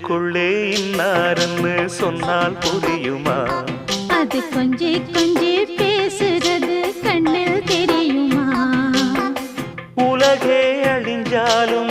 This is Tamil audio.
நெஞ்சுக்குள்ளே இன்னாருன்னு சொன்னால் புரியுமா? அது கொஞ்சி கொஞ்சி பேசுறது கண்ணில் தெரியுமா? உலகே அழிஞ்சாலும்